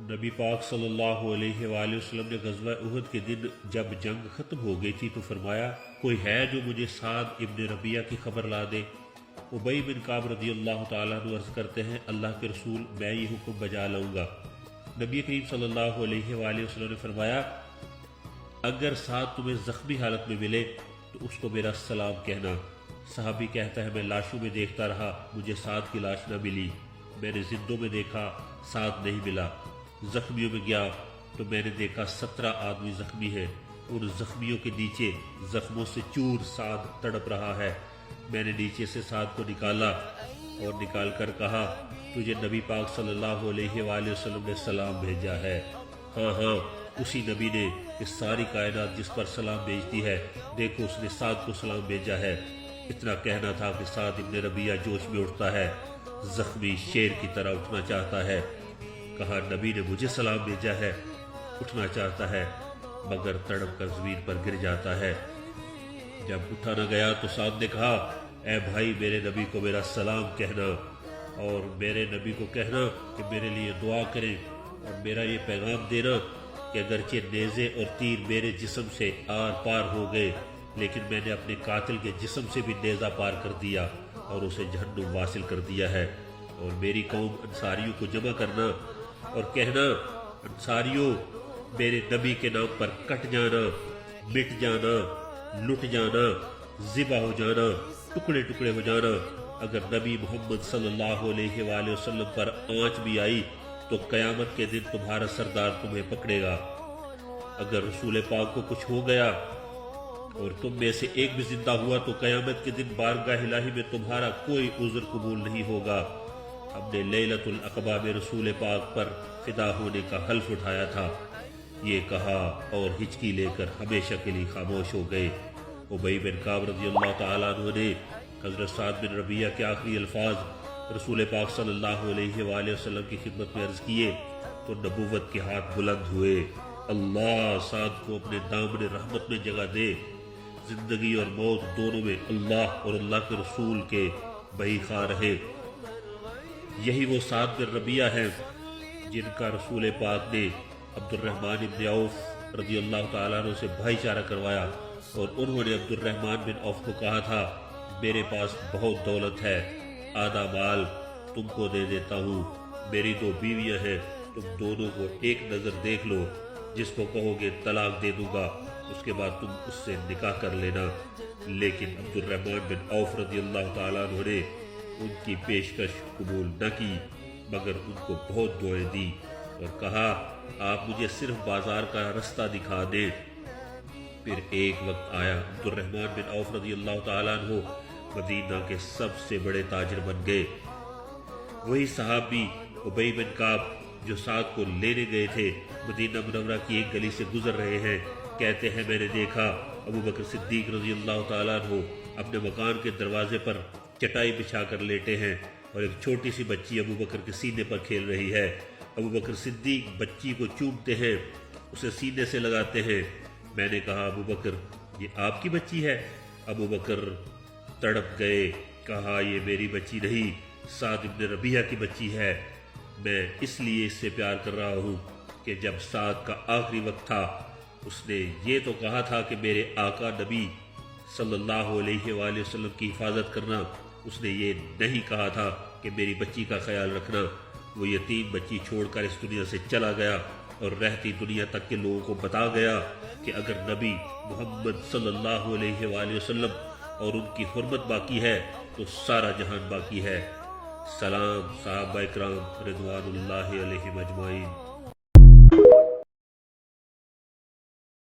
نبی پاک صلی اللہ علیہ وآلہ وسلم نے غزوہ احد کے دن جب جنگ ختم ہو گئی تھی تو فرمایا، کوئی ہے جو مجھے سعد ابن ربیعہ کی خبر لا دے؟ ابی بن کعب رضی اللہ تعالیٰ عنہ عرض کرتے ہیں، اللہ کے رسول، میں یہ حکم بجا لاؤں گا۔ نبی کریم صلی اللہ علیہ وآلہ وسلم نے فرمایا، اگر سعد تمہیں زخمی حالت میں ملے تو اس کو میرا سلام کہنا۔ صحابی کہتا ہے، میں لاشوں میں دیکھتا رہا، مجھے سعد کی لاش نہ ملی۔ میں نے زندوں میں دیکھا، سعد نہیں ملا۔ زخمیوں میں گیا تو میں نے دیکھا 17 آدمی زخمی ہیں، ان زخمیوں کے نیچے زخموں سے چور سعد تڑپ رہا ہے۔ میں نے نیچے سے سعد کو نکالا اور نکال کر کہا، تجھے نبی پاک صلی اللہ علیہ وآلہ وسلم نے سلام بھیجا ہے۔ ہاں ہاں، اسی نبی نے اس ساری کائنات جس پر سلام بھیجتی ہے، دیکھو اس نے سعد کو سلام بھیجا ہے۔ اتنا کہنا تھا کہ سعد ابن ربیعہ جوش میں اٹھتا ہے، زخمی شیر کی طرح اٹھنا چاہتا ہے۔ کہا، نبی نے مجھے سلام بھیجا ہے۔ اٹھنا چاہتا ہے مگر تڑپ کر زمین پر گر جاتا ہے۔ جب اٹھا نہ گیا تو سعد نے کہا، اے بھائی، میرے نبی کو میرا سلام کہنا اور میرے نبی کو کہنا کہ میرے لیے دعا کریں، اور میرا یہ پیغام دینا کہ اگرچہ نیزے اور تیر میرے جسم سے آر پار ہو گئے، لیکن میں نے اپنے قاتل کے جسم سے بھی نیزہ پار کر دیا اور اسے جہنم واصل کر دیا ہے۔ اور میری قوم انصاریوں کو جمع کرنا اور کہنا، انصاریوں، میرے نبی کے نام پر کٹ جانا، مٹ جانا، لٹ جانا، ذبح ہو جانا، ٹکڑے ٹکڑے ہو جانا۔ اگر نبی محمد صلی اللہ علیہ وآلہ وسلم پر آنچ بھی آئی تو قیامت کے دن تمہارا سردار تمہیں پکڑے گا۔ اگر رسول پاک کو کچھ ہو گیا اور تم میں سے ایک بھی زندہ ہوا تو قیامت کے دن بارگاہ الہی میں تمہارا کوئی عذر قبول نہیں ہوگا۔ ہم نے لیلۃ العقبہ میں رسول پاک پر فدا ہونے کا حلف اٹھایا تھا۔ یہ کہا اور ہچکی لے کر ہمیشہ کے لیے خاموش ہو گئے۔ ابی بن کعب رضی اللہ تعالیٰ عنہ نے حضرت سعد بن ربیعہ کے آخری الفاظ رسول پاک صلی اللہ علیہ وآلہ وسلم کی خدمت میں عرض کیے تو نبوت کے ہاتھ بلند ہوئے۔ اللہ سعد کو اپنے دامن رحمت میں جگہ دے، زندگی اور موت دونوں میں اللہ اور اللہ کے رسول کے بہی خواہ رہے۔ یہی وہ سعد بن ربیعہ ہیں جن کا رسول پاک نے عبد الرحمن بن عوف رضی اللہ تعالیٰ عنہ سے بھائی چارہ کروایا، اور انہوں نے عبد الرحمن بن عوف کو کہا تھا، میرے پاس بہت دولت ہے، آدھا مال تم کو دے دیتا ہوں، میری 2 بیویاں ہیں، تم دونوں کو ایک نظر دیکھ لو، جس کو کہو گے طلاق دے دوں گا، اس کے بعد تم اس سے نکاح کر لینا۔ لیکن عبد الرحمن بن عوف رضی اللہ تعالیٰ عنہ نے ان کی پیشکش قبول نہ کی، مگر ان کو بہت دعائیں دی اور کہا، آپ مجھے صرف بازار کا رستہ دکھا دیں۔ پھر ایک وقت آیا، عبد الرحمن بن عوف رضی اللہ تعالیٰ عنہ مدینہ کے سب سے بڑے تاجر بن گئے۔ وہی صحابی ابی بن کعب جو سعد کو لینے گئے تھے، مدینہ منورہ کی ایک گلی سے گزر رہے ہیں، کہتے ہیں، میں نے دیکھا ابو بکر صدیق رضی اللہ تعالیٰ عنہ اپنے مکان کے دروازے پر چٹائی بچھا کر لیٹے ہیں، اور ایک چھوٹی سی بچی ابو بکر کے سینے پر کھیل رہی ہے۔ ابو بکر صدیق بچی کو چومتے ہیں، اسے سینے سے لگاتے ہیں۔ میں نے کہا، ابو بکر، یہ آپ کی بچی ہے؟ ابو بکر تڑپ گئے، کہا، یہ میری بچی نہیں، سعد ابن ربیعہ کی بچی ہے۔ میں اس لیے اس سے پیار کر رہا ہوں کہ جب سعد کا آخری وقت تھا، اس نے یہ تو کہا تھا کہ میرے آقا نبی صلی اللہ علیہ وآلہ وسلم کی حفاظت کرنا، اس نے یہ نہیں کہا تھا کہ میری بچی کا خیال رکھنا۔ وہ یتیم بچی چھوڑ کر اس دنیا سے چلا گیا اور رہتی دنیا تک کے لوگوں کو بتا گیا کہ اگر نبی محمد صلی اللہ علیہ وآلہ وسلم اور ان کی حرمت باقی ہے تو سارا جہان باقی ہے۔ سلام صحابہ اکرام رضوان اللہ علیہم اجمعین۔